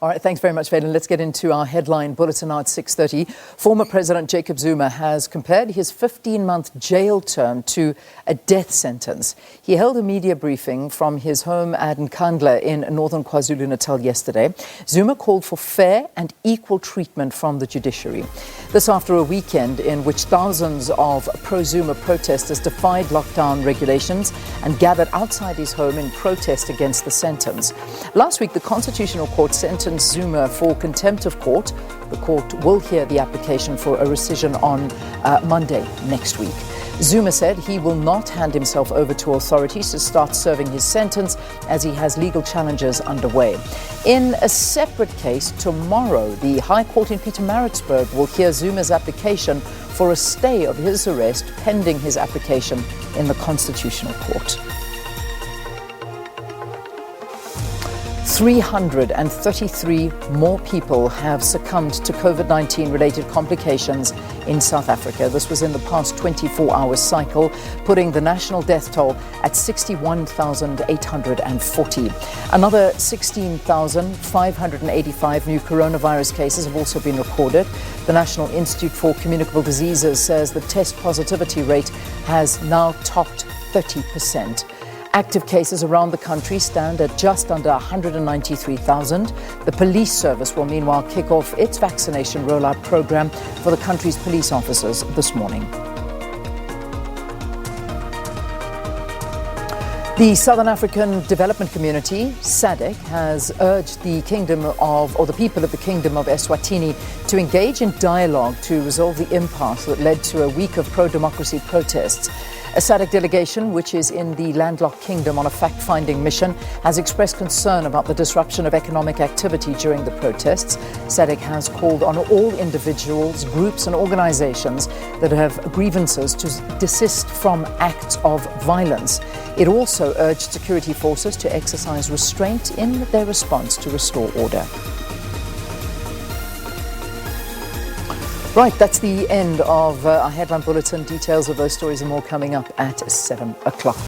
All right, thanks very much, Valen. Let's get into our headline bulletin now at 6:30. Former President Jacob Zuma has compared his 15-month jail term to a death sentence. He held a media briefing from his home at Nkandla in northern KwaZulu-Natal yesterday. Zuma called for fair and equal treatment from the judiciary. This after a weekend in which thousands of pro-Zuma protesters defied lockdown regulations and gathered outside his home in protest against the sentence. Last week, the Constitutional Court sentenced Zuma for contempt of court. The court will hear the application for a rescission on Monday next week. Zuma said he will not hand himself over to authorities to start serving his sentence as he has legal challenges underway. In a separate case, tomorrow, the High Court in Pietermaritzburg will hear Zuma's application for a stay of his arrest pending his application in the Constitutional Court. 333 more people have succumbed to COVID-19 related complications in South Africa. This was in the past 24-hour cycle, putting the national death toll at 61,840. Another 16,585 new coronavirus cases have also been recorded. The National Institute for Communicable Diseases says the test positivity rate has now topped 30%. Active cases around the country stand at just under 193,000. The police service will meanwhile kick off its vaccination rollout program for the country's police officers this morning. The Southern African Development Community, SADC, has urged the people of the Kingdom of Eswatini to engage in dialogue to resolve the impasse that led to a week of pro-democracy protests. A SADC delegation, which is in the landlocked kingdom on a fact-finding mission, has expressed concern about the disruption of economic activity during the protests. SADC has called on all individuals, groups and organizations that have grievances to desist from acts of violence. It also urged security forces to exercise restraint in their response to restore order. Right, that's the end of our headline bulletin. Details of those stories and more coming up at 7 o'clock.